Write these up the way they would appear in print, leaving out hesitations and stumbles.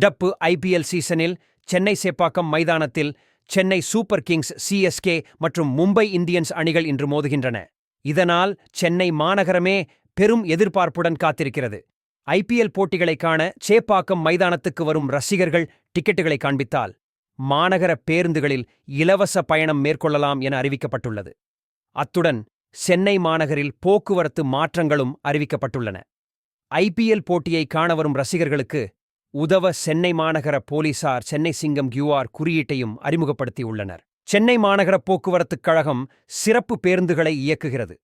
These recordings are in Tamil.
நடப்பு ஐபிஎல் சீசனில் சென்னை சேப்பாக்கம் மைதானத்தில் சென்னை சூப்பர் கிங்ஸ், சிஎஸ்கே மற்றும் மும்பை இந்தியன்ஸ் அணிகள் இன்று மோதுகின்றன. இதனால் சென்னை மாநகரமே பெரும் எதிர்பார்ப்புடன் காத்திருக்கிறது. ஐபிஎல் போட்டிகளை காண சேப்பாக்கம் மைதானத்துக்கு வரும் ரசிகர்கள் டிக்கெட்டுகளை காண்பித்தால் மாநகர பேருந்துகளில் இலவச பயணம் மேற்கொள்ளலாம் என அறிவிக்கப்பட்டுள்ளது. அத்துடன் சென்னை மாநகரில் போக்குவரத்து மாற்றங்களும் அறிவிக்கப்பட்டுள்ளன. ஐபிஎல் போட்டியை காண வரும் ரசிகர்களுக்கு உதவ சென்னை மாநகர போலீசார் சென்னை சிங்கம் QR குறியீட்டையும் அறிமுகப்படுத்தியுள்ளனர். சென்னை மாநகர போக்குவரத்துக் கழகம் சிறப்பு பேருந்துகளை இயக்குகிறது.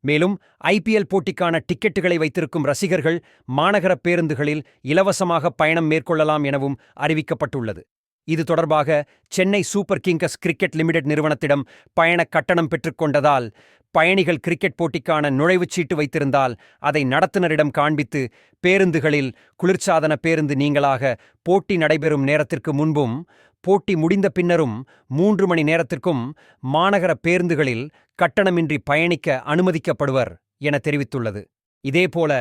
மேலும் ஐபிஎல் போட்டிக்கான டிக்கெட்டுகளை வைத்திருக்கும் ரசிகர்கள் மாநகர பேருந்துகளில் இலவசமாக பயணம் மேற்கொள்ளலாம் எனவும் அறிவிக்கப்பட்டுள்ளது. இது தொடர்பாக Chennai super Kings cricket limited நிறுவனத்திடம் பயண கட்டணம் பெற்றுக்கொண்டதால் பயணிகள் கிரிக்கெட் போட்டிக்கான நுழைவுச்சீட்டு வைத்திருந்தால் அதை நடத்துனரிடம் காண்பித்து பேருந்துகளில் குளிர்சாதன பேருந்து நீங்களாக போட்டி நடைபெறும் நேரத்திற்கு முன்பும் போட்டி முடிந்த பின்னரும் 3 மணி நேரத்திற்கும் மாநகர பேருந்துகளில் கட்டணமின்றி பயணிக்க அனுமதிக்கப்படுவர் என தெரிவித்துள்ளது. இதேபோல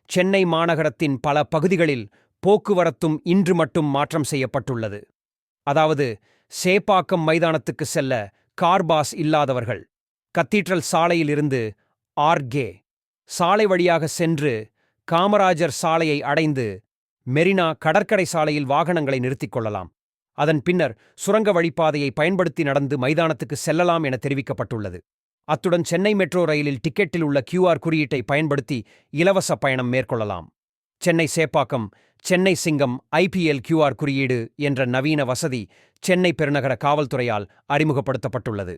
சென்னை மாநகரத்தின் பல பகுதிகளில் போக்குவரத்தும் இன்று மட்டும் மாற்றம் செய்யப்பட்டுள்ளது. அதாவது சேப்பாக்கம் மைதானத்துக்கு செல்ல கார்பாஸ் இல்லாதவர்கள் கத்தீட்ரல் சாலையில் இருந்து ஆர்கே சாலை வழியாக சென்று காமராஜர் சாலையை அடைந்து மெரினா கடற்கரை சாலையில் வாகனங்களை நிறுத்திக் கொள்ளலாம். அதன் பின்னர் சுரங்க வழிப்பாதையை பயன்படுத்தி நடந்து மைதானத்துக்கு செல்லலாம் என தெரிவிக்கப்பட்டுள்ளது. அத்துடன் சென்னை மெட்ரோ ரயிலில் டிக்கெட்டில் உள்ள QR குறியீட்டை பயன்படுத்தி இலவச பயணம் மேற்கொள்ளலாம். சென்னை சேப்பாக்கம் சென்னை சிங்கம் IPL QR குறியீடு என்ற நவீன வசதி சென்னை பெருநகர காவல்துறையால் அறிமுகப்படுத்தப்பட்டுள்ளது.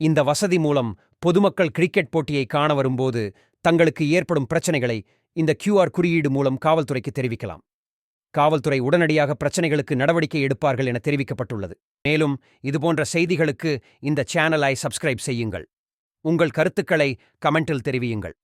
இந்த வசதி மூலம் பொதுமக்கள் கிரிக்கெட் போட்டியை காண வரும்போது தங்களுக்கு ஏற்படும் பிரச்சனைகளை இந்த QR குறியீடு மூலம் காவல்துறைக்கு தெரிவிக்கலாம். காவல்துறை உடனடியாக பிரச்சனைகளுக்கு நடவடிக்கை எடுப்பார்கள் என தெரிவிக்கப்பட்டுள்ளது. மேலும் இதுபோன்ற செய்திகளுக்கு இந்த சேனலை சப்ஸ்கிரைப் செய்யுங்கள். உங்கள் கருத்துக்களை கமெண்டில் தெரிவியுங்கள்.